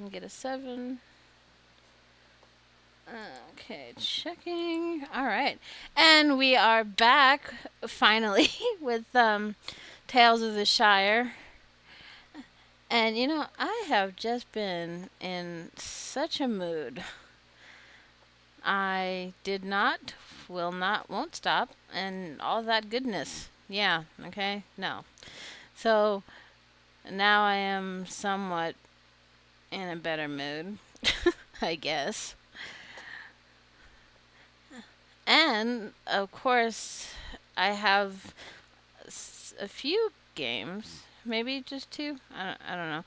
ahead and get a 7. Okay, checking. All right. And we are back finally with Tales of the Shire. And I have just been in such a mood. I did not, will not, won't stop, and all that goodness. Yeah, okay? No. So now I am somewhat in a better mood, I guess. And of course, I have a few games, maybe just two. I don't know.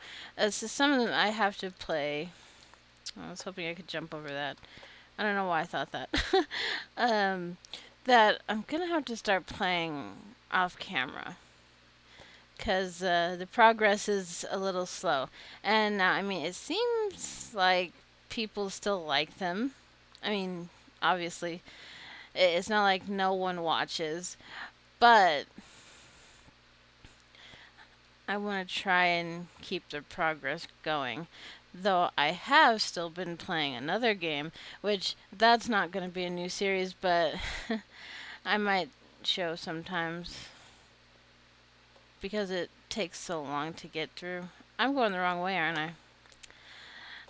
So some of them I have to play. I was hoping I could jump over that. I don't know why I thought that. um, that I'm gonna have to start playing off camera because the progress is a little slow. And I mean, it seems like people still like them. I mean, obviously, it's not like no one watches, but I want to try and keep the progress going. Though I have still been playing another game, which that's not going to be a new series, but I might show sometimes because it takes so long to get through. I'm going the wrong way, aren't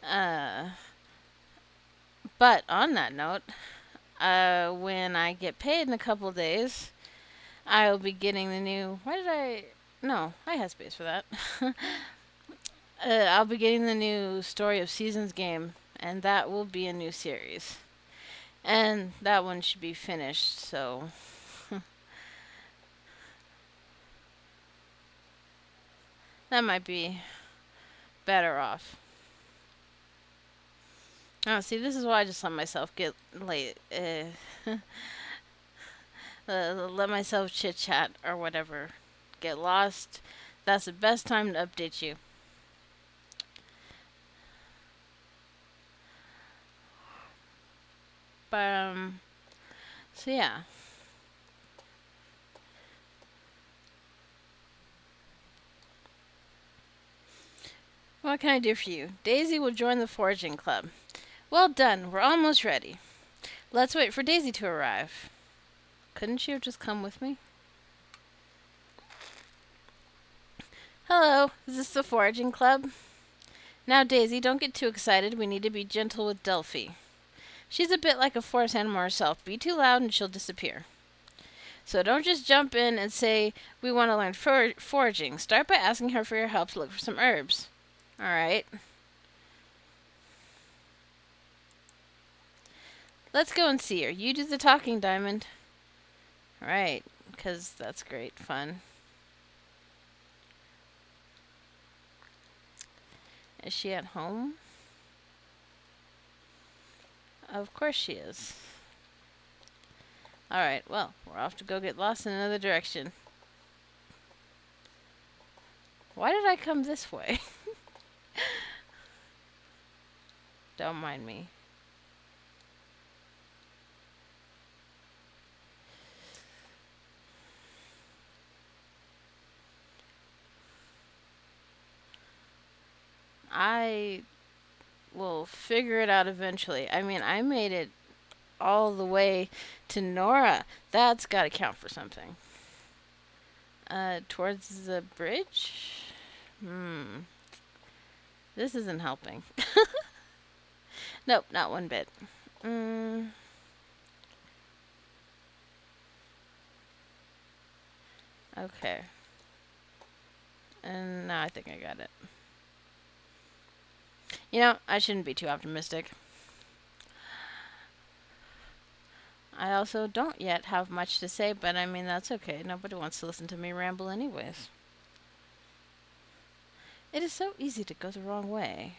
I? Uh, but on that note, when I get paid in a couple days, I will be getting the new. Why did I? No, I had space for that. I'll be getting the new Story of Seasons game, and that will be a new series. And that one should be finished, so that might be better off. Oh, see, this is why I just let myself get late. Let myself chit chat or whatever. Get lost. That's the best time to update you. But, so yeah. What can I do for you? Daisy will join the Foraging Club. Well done. We're almost ready. Let's wait for Daisy to arrive. Couldn't she have just come with me? Hello, is this the Foraging Club? Now, Daisy, don't get too excited. We need to be gentle with Delphi. She's a bit like a forest animal herself. Be too loud and she'll disappear. So don't just jump in and say, we want to learn foraging. Start by asking her for your help to look for some herbs. Alright. Let's go and see her. You do the talking, Diamond. Right, because that's great fun. Is she at home? Of course she is. Alright, well, we're off to go get lost in another direction. Why did I come this way? Don't mind me. I will figure it out eventually. I mean, I made it all the way to Nora. That's got to count for something. Towards the bridge? This isn't helping. Nope, not one bit. Okay. And now I think I got it. I shouldn't be too optimistic. I also don't yet have much to say, but I mean, that's okay. Nobody wants to listen to me ramble anyways. It is so easy to go the wrong way.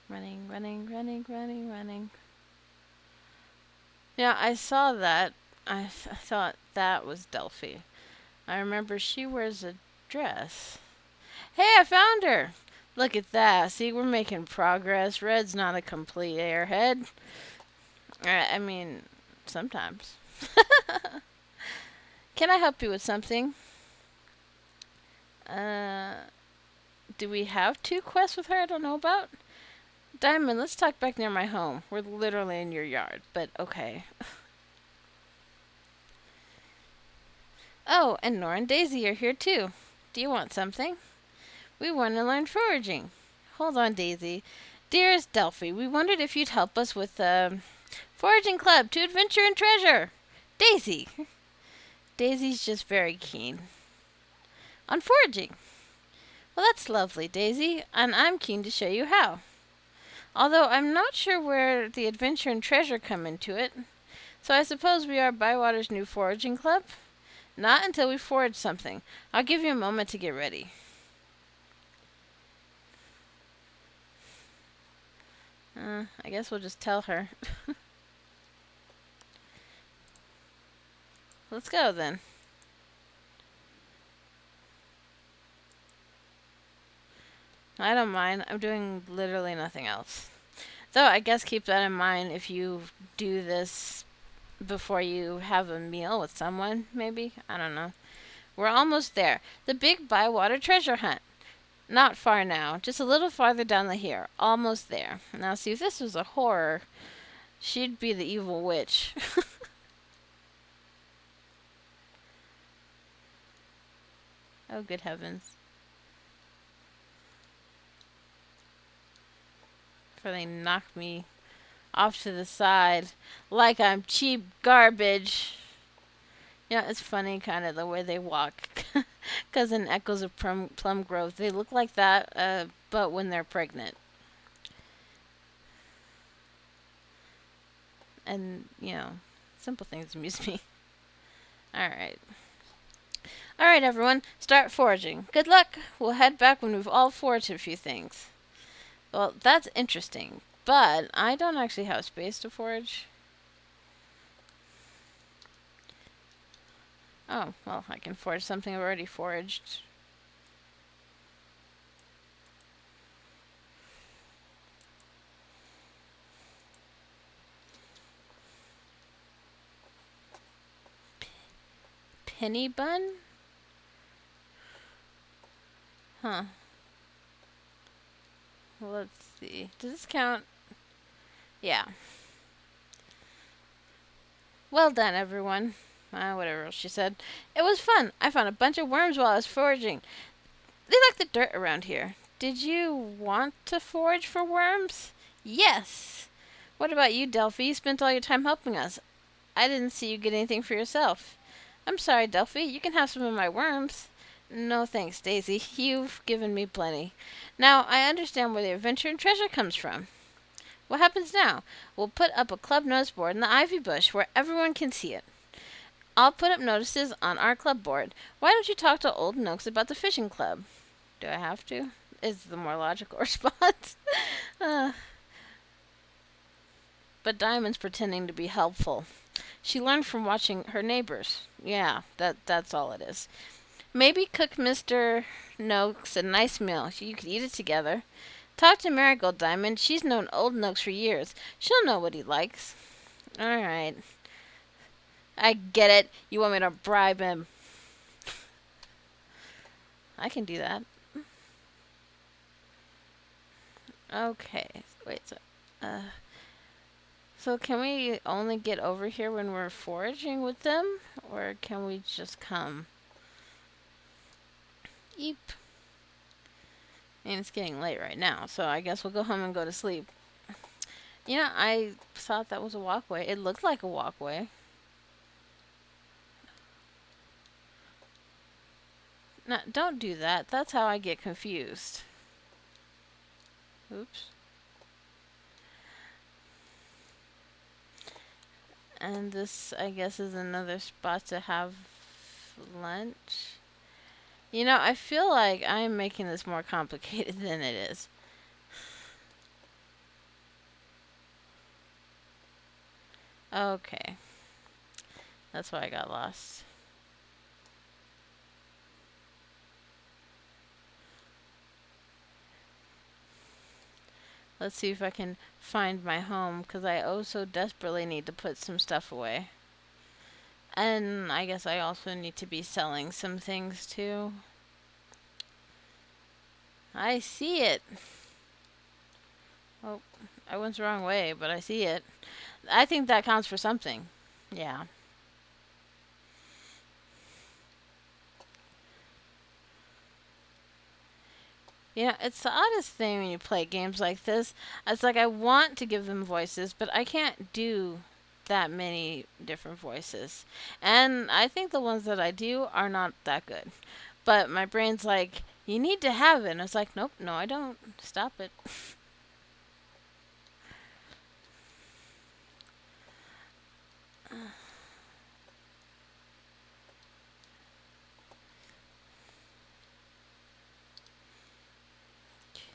Running, running, running, running, running. Yeah, I saw that. I thought that was Delphi. I remember she wears a dress. Hey, I found her! Look at that. See, we're making progress. Red's not a complete airhead. I mean, sometimes. Can I help you with something? Uh, do we have two quests with her I don't know about? Diamond, let's talk back near my home. We're literally in your yard, but okay. Oh, and Nora and Daisy are here too. Do you want something? We want to learn foraging. Hold on, Daisy. Dearest Delphi, we wondered if you'd help us with the foraging club to adventure and treasure. Daisy. Daisy's just very keen on foraging. Well, that's lovely, Daisy, and I'm keen to show you how. Although I'm not sure where the adventure and treasure come into it. So I suppose we are Bywater's new foraging club? Not until we forage something. I'll give you a moment to get ready. I guess we'll just tell her. Let's go then. I don't mind. I'm doing literally nothing else. Though I guess keep that in mind if you do this before you have a meal with someone, maybe? I don't know. We're almost there. The big Bywater treasure hunt. Not far now. Just a little farther down the hill. Almost there. Now see, if this was a horror, she'd be the evil witch. Oh, good heavens. For they knock me off to the side like I'm cheap garbage. Yeah, it's funny kind of the way they walk. Because in Echoes of Plum Grove, they look like that, but when they're pregnant. And, simple things amuse me. Alright. Alright, everyone, start foraging. Good luck. We'll head back when we've all foraged a few things. Well, that's interesting, but I don't actually have space to forage. Oh, well, I can forage something I've already foraged. Penny bun? Huh. Well, let's see. Does this count? Yeah. Well done, everyone. Whatever else she said. It was fun. I found a bunch of worms while I was foraging. They like the dirt around here. Did you want to forage for worms? Yes. What about you, Delphi? You spent all your time helping us. I didn't see you get anything for yourself. I'm sorry, Delphi. You can have some of my worms. No thanks, Daisy. You've given me plenty. Now I understand where the adventure and treasure comes from. What happens now? We'll put up a club notice board in the ivy bush where everyone can see it. I'll put up notices on our club board. Why don't you talk to Old Noakes about the fishing club? Do I have to? Is the more logical response. uh, but Diamond's pretending to be helpful. She learned from watching her neighbors. Yeah, that's all it is. Maybe cook Mr. Noakes a nice meal. You could eat it together. Talk to Marigold, Diamond. She's known Old Noakes for years. She'll know what he likes. Alright. I get it. You want me to bribe him. I can do that. Okay. Wait, so can we only get over here when we're foraging with them? Or can we just come? Eep. And it's getting late right now, so I guess we'll go home and go to sleep. I thought that was a walkway. It looked like a walkway. No, don't do that. That's how I get confused. Oops. And this, I guess, is another spot to have lunch. I feel like I'm making this more complicated than it is. Okay. That's why I got lost. Let's see if I can find my home, because I oh so desperately need to put some stuff away. And I guess I also need to be selling some things too. I see it. Oh, I went the wrong way, but I see it. I think that counts for something. Yeah. You know, it's the oddest thing when you play games like this. It's like I want to give them voices, but I can't do that many different voices. And I think the ones that I do are not that good. But my brain's like, you need to have it. And it's like, nope, no, I don't. Stop it.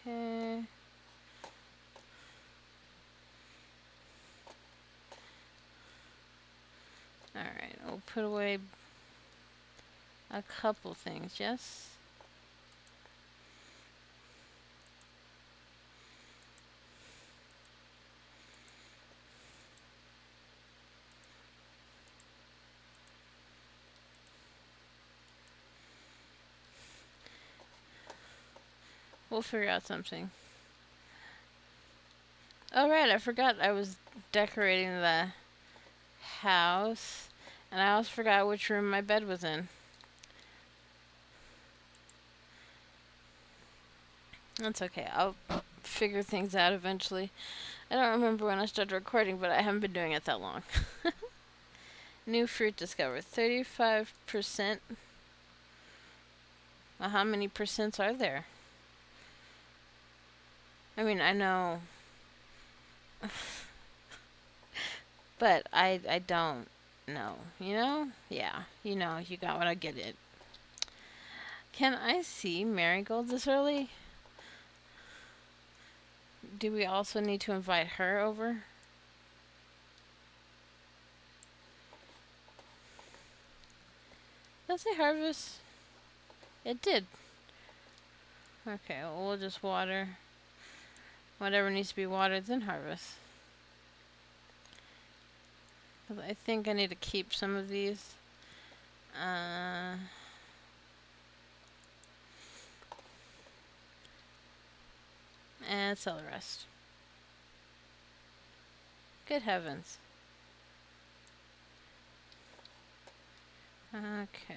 Okay. Alright, we'll put away a couple things, yes? We'll figure out something. Oh, right, I forgot I was decorating the house. And I also forgot which room my bed was in. That's okay. I'll figure things out eventually. I don't remember when I started recording, but I haven't been doing it that long. New fruit discovered. 35%. Well, how many percents are there? I mean, I know. But I don't know. You know? Yeah. You know, you got what I get it. Can I see Marigold this early? Do we also need to invite her over? Does it harvest? It did. Okay, well, we'll just water whatever needs to be watered, then harvest. 'Cause I think I need to keep some of these. And sell the rest. Good heavens. Okay.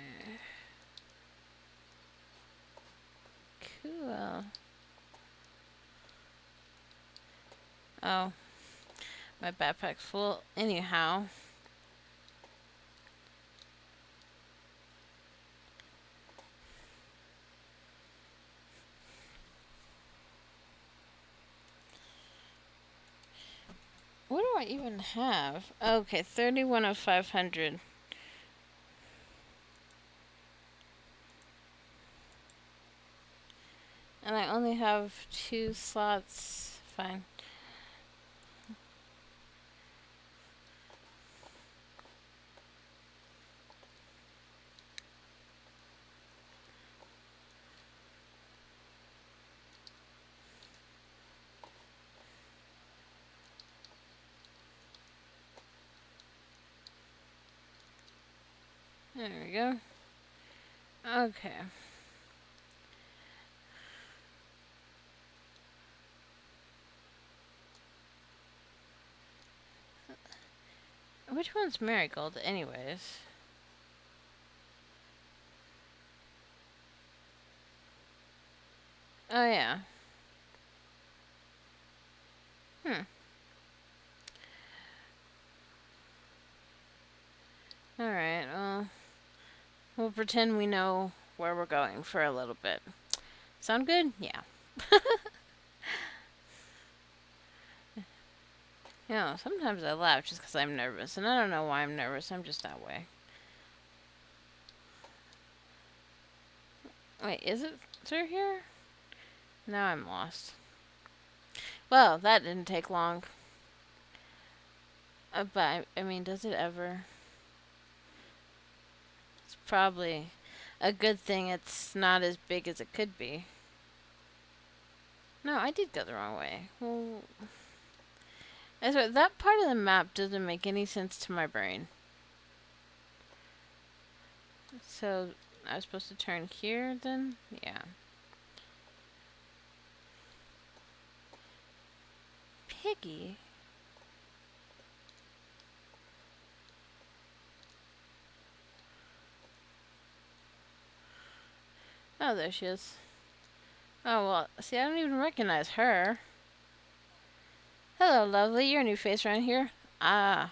Cool. Oh, my backpack's full. Anyhow. What do I even have? Okay, 31 of 500. And I only have 2 slots. Fine. There we go. Okay. Which one's Marigold, anyways? Oh, yeah. Alright, well, we'll pretend we know where we're going for a little bit. Sound good? Yeah. You know, sometimes I laugh just because I'm nervous, and I don't know why I'm nervous, I'm just that way. Wait, is it through here? Now I'm lost. Well, that didn't take long. But, I mean, does it ever? It's probably a good thing it's not as big as it could be. No, I did go the wrong way. Well, I swear, that part of the map doesn't make any sense to my brain. So I was supposed to turn here then? Yeah. Piggy? Oh, there she is. Oh, well, see, I don't even recognize her. Hello, lovely. You're a new face around here. Ah,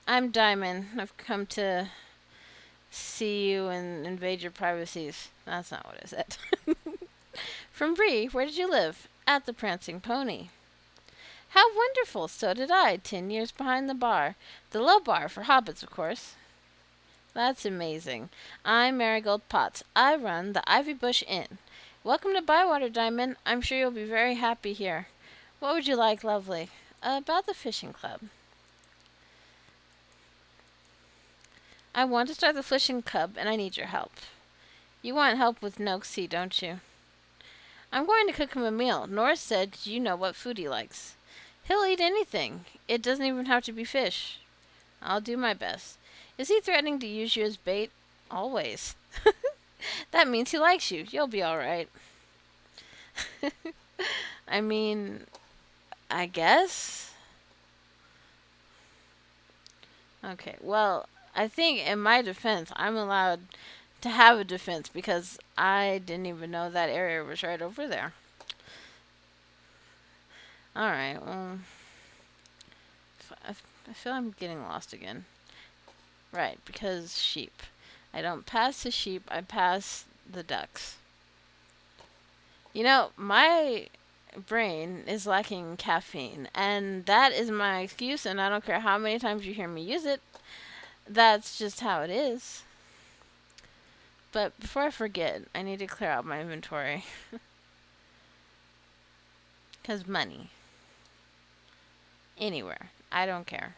I'm Diamond. I've come to see you and invade your privacies. That's not what I said. From Bree, where did you live? At the Prancing Pony. How wonderful! So did I, 10 years behind the bar. The low bar for hobbits, of course. That's amazing. I'm Marigold Potts. I run the Ivy Bush Inn. Welcome to Bywater, Diamond. I'm sure you'll be very happy here. What would you like, lovely? About the fishing club. I want to start the fishing club, and I need your help. You want help with Noxie, don't you? I'm going to cook him a meal. Norris said you know what food he likes. He'll eat anything. It doesn't even have to be fish. I'll do my best. Is he threatening to use you as bait? Always. That means he likes you. You'll be all right. I mean, I guess. Okay, well, I think in my defense, I'm allowed to have a defense because I didn't even know that area was right over there. Alright, well, I feel I'm getting lost again. Right, because sheep. I don't pass the sheep, I pass the ducks. You know, my brain is lacking caffeine, and that is my excuse, and I don't care how many times you hear me use it. That's just how it is. But before I forget, I need to clear out my inventory. Because money. Anywhere. I don't care.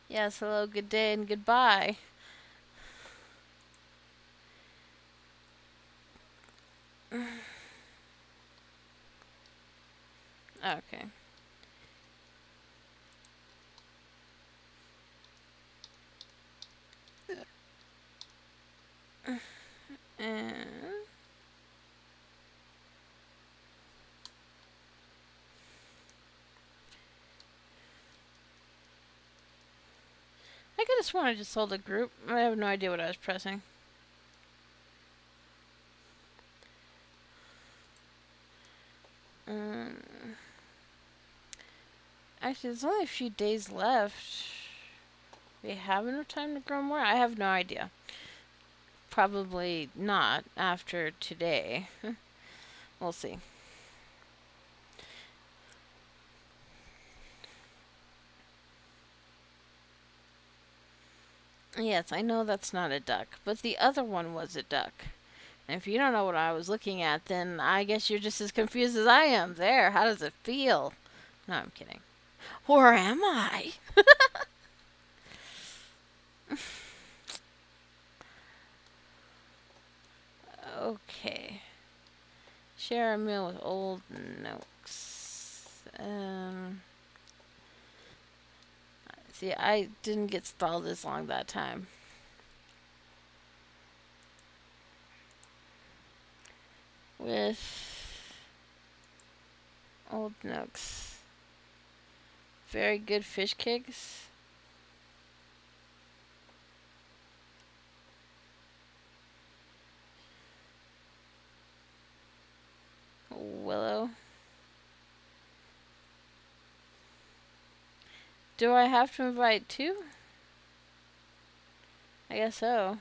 Yes, hello, good day, and goodbye. Okay. And I could have sworn I just sold a group. I have no idea what I was pressing. Um, Actually, there's only a few days left. We have enough time to grow more? I have no idea. Probably not after today. We'll see. Yes, I know that's not a duck, but the other one was a duck. And if you don't know what I was looking at, then I guess you're just as confused as I am. There, how does it feel? No, I'm kidding. Where am I? Okay. Share a meal with old Noakes. See, I didn't get stalled this long that time. With old Nooks. Very good fish cakes. Willow. Do I have to invite two? I guess so.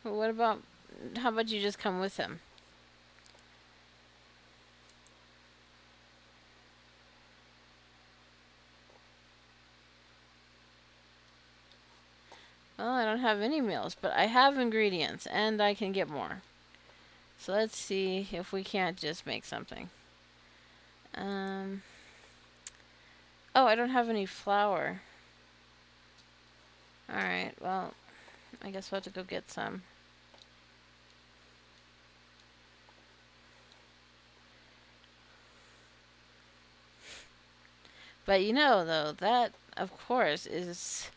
What about, how about you just come with him? Well, I don't have any meals, but I have ingredients, and I can get more. So let's see if we can't just make something. Oh, I don't have any flour. Alright, well, I guess we'll have to go get some. But though, that of course is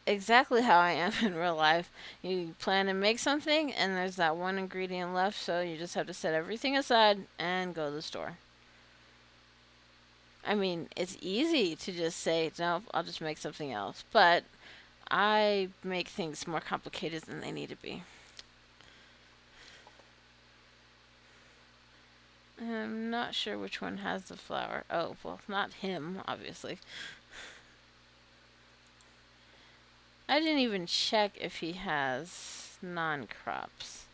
exactly how I am in real life. You plan to make something, and there's that one ingredient left, so you just have to set everything aside and go to the store. I mean, it's easy to just say, no, I'll just make something else. But I make things more complicated than they need to be. I'm not sure which one has the flower. Oh, well, not him, obviously. I didn't even check if he has non-crops.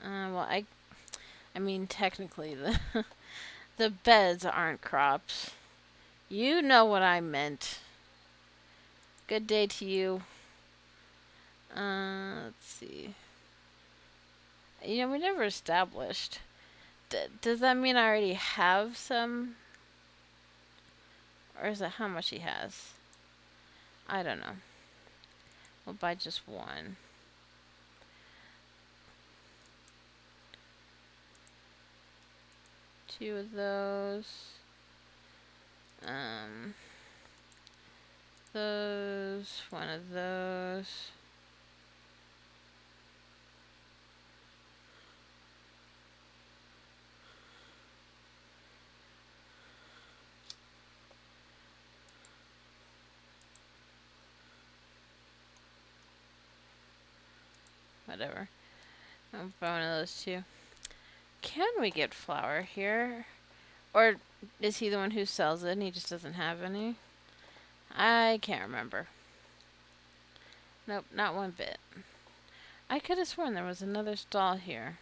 Well, I mean, technically, the beds aren't crops. You know what I meant. Good day to you. Let's see. We never established. Does that mean I already have some? Or is it how much he has? I don't know. We'll buy just one. Two of those. Those. One of those. Whatever. I'll buy one of those too. Can we get flour here? Or is he the one who sells it and he just doesn't have any? I can't remember. Nope, not one bit. I could have sworn there was another stall here.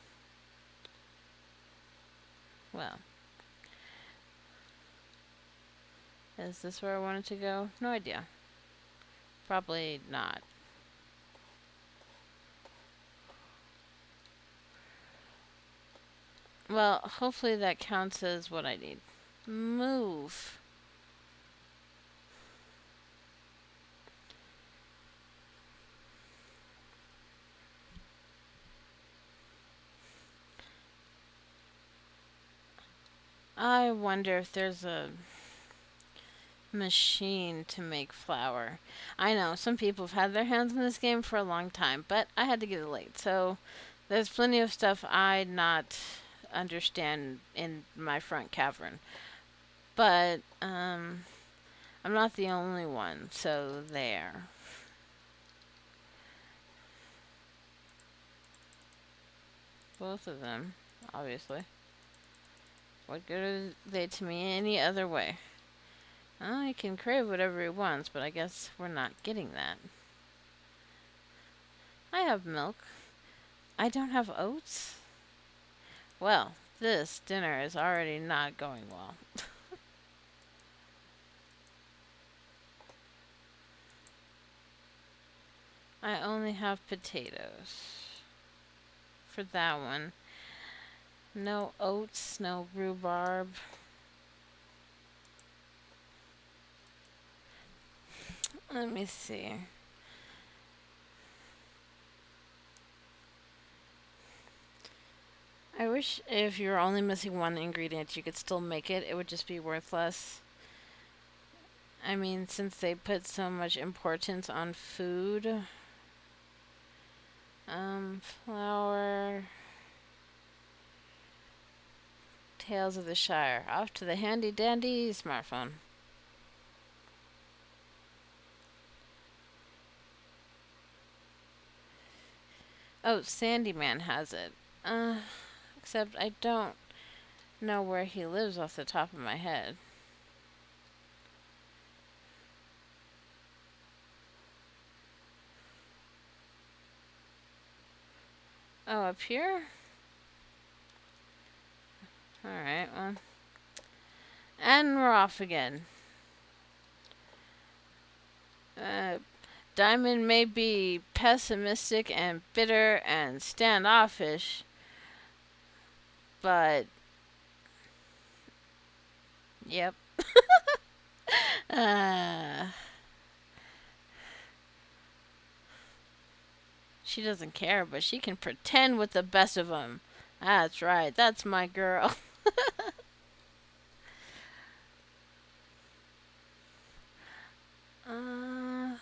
Well. Is this where I wanted to go? No idea. Probably not. Well, hopefully that counts as what I need. Move. I wonder if there's a machine to make flour. I know some people have had their hands in this game for a long time, but I had to get it late. So there's plenty of stuff I not understand in my front cavern. But I'm not the only one, so there. Both of them, obviously. What good are they to me any other way? Well, he can crave whatever he wants, but I guess we're not getting that. I have milk. I don't have oats? Well, this dinner is already not going well. I only have potatoes. For that one. No oats, no rhubarb. Let me see. I wish if you're only missing one ingredient, you could still make it. It would just be worth less. I mean, since they put so much importance on food. Flour. Tales of the Shire. Off to the handy dandy smartphone. Oh, Sandyman has it. Except I don't know where he lives off the top of my head. Oh, up here? Alright, well. And we're off again. Diamond may be pessimistic and bitter and standoffish, but. Yep. She doesn't care, but she can pretend with the best of them. That's right, that's my girl. Uh,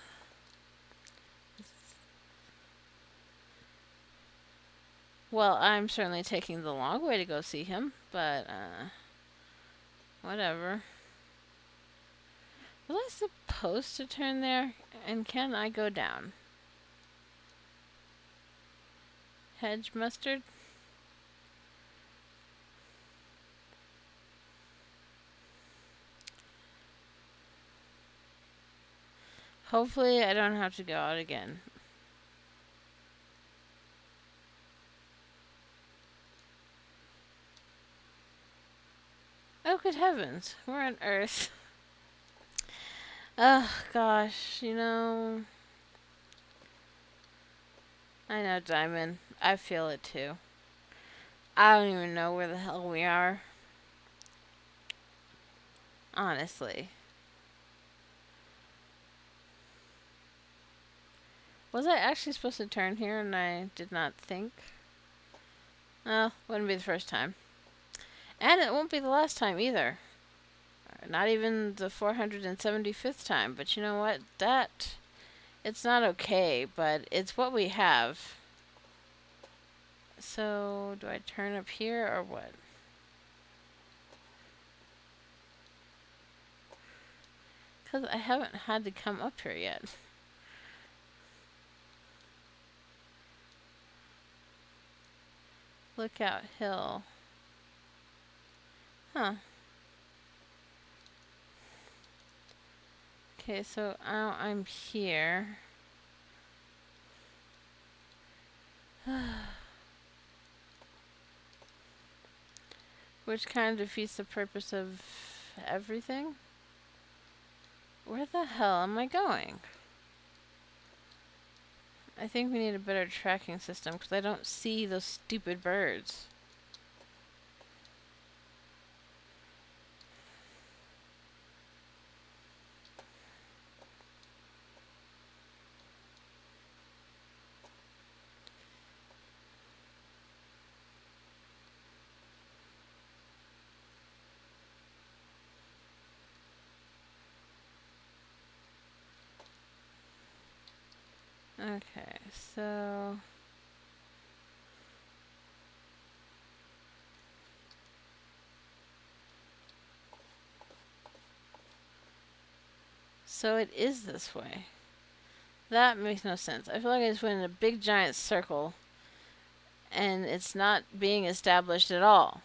well, I'm certainly taking the long way to go see him, but whatever. Was I supposed to turn there? And can I go down? Hedge mustard? Hopefully, I don't have to go out again. Oh, good heavens. We're on Earth. Oh, gosh. I know, Diamond. I feel it too. I don't even know where the hell we are. Honestly. Was I actually supposed to turn here and I did not think? Well, wouldn't be the first time. And it won't be the last time either. Not even the 475th time. But you know what? It's not okay, but it's what we have. So, do I turn up here or what? Because I haven't had to come up here yet. Lookout Hill. Huh. Okay, so now I'm here. Which kind of defeats the purpose of everything? Where the hell am I going? I think we need a better tracking system because I don't see those stupid birds. Okay, so... So it is this way. That makes no sense. I feel like I just went in a big giant circle and it's not being established at all.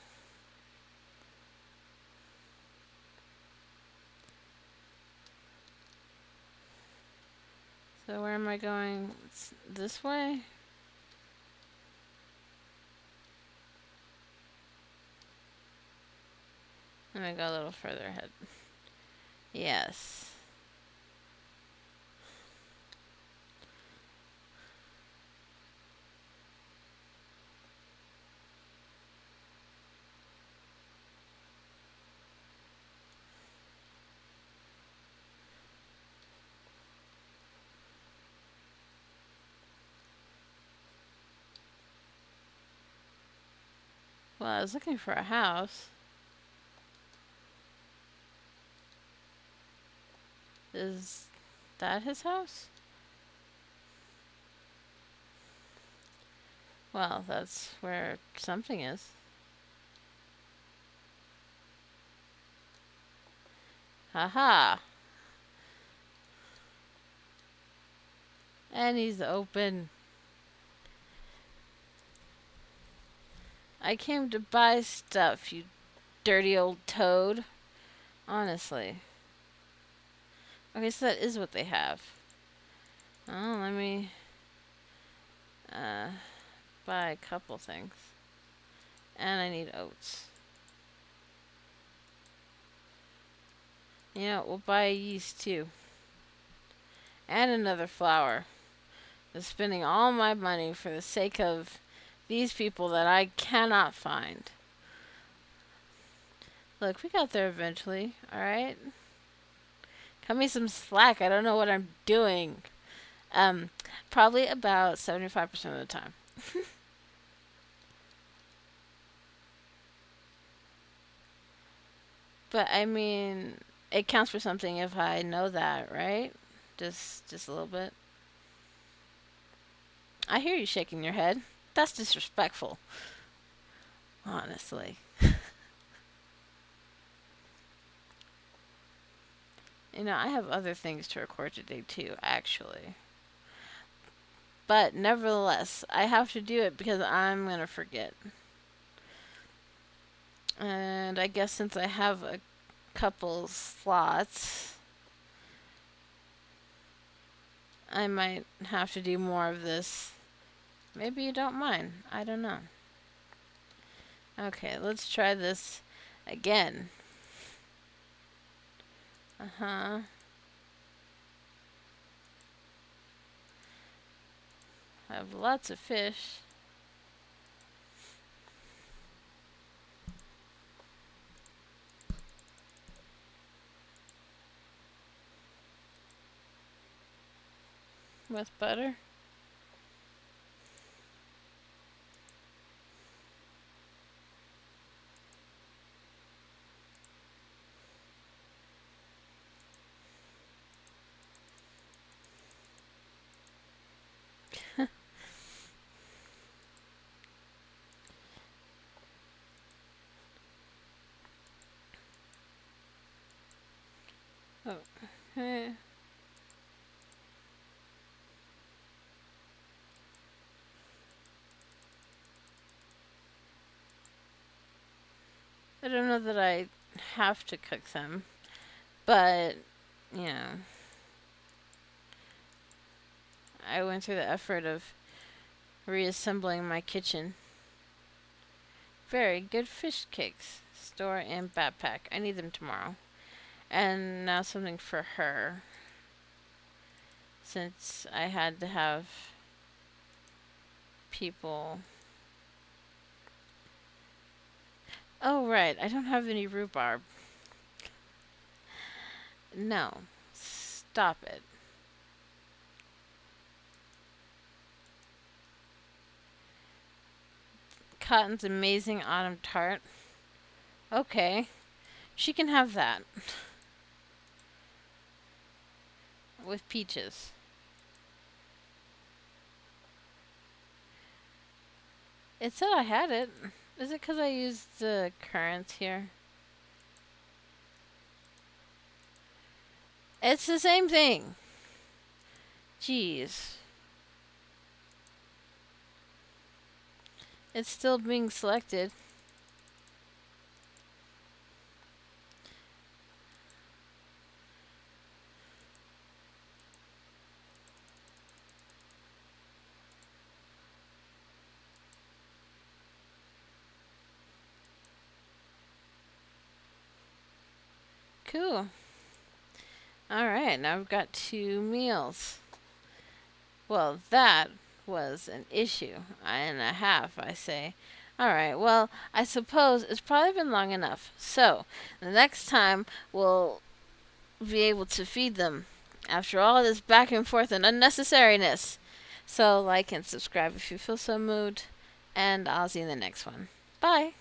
So where am I going? It's this way? Let me go a little further ahead. Yes. Well, I was looking for a house. Is that his house? Well, that's where something is. Haha. And he's open. I came to buy stuff, you dirty old toad. Honestly. Okay, so that is what they have. Oh, let me uh, buy a couple things. And I need oats. You know, we'll buy yeast too. And another flour. I'm spending all my money for the sake of these people that I cannot find. Look, we got there eventually, alright? Cut me some slack. I don't know what I'm doing. Probably about 75% of the time. But I mean, it counts for something if I know that, right? Just a little bit. I hear you shaking your head. That's disrespectful. Honestly. I have other things to record today too, actually. But nevertheless, I have to do it because I'm going to forget. And I guess since I have a couple slots, I might have to do more of this. Maybe you don't mind. I don't know. Okay, let's try this again. Uh-huh. I have lots of fish. With butter. Oh. I don't know that I have to cook them, but, you know, I went through the effort of reassembling my kitchen. Very good fish cakes. Store in backpack. I need them tomorrow. And now something for her. Since I had to have people. Oh, right. I don't have any rhubarb. No. Stop it. Cotton's amazing autumn tart. Okay. She can have that. With peaches. It said I had it. Is it because I used the currants here? It's the same thing. Jeez. It's still being selected. Cool. Alright, now I've got 2 meals. Well, that was an issue and a half, I say. Alright, well, I suppose it's probably been long enough. So, the next time we'll be able to feed them after all this back and forth and unnecessariness. So, like and subscribe if you feel so moved, and I'll see you in the next one. Bye.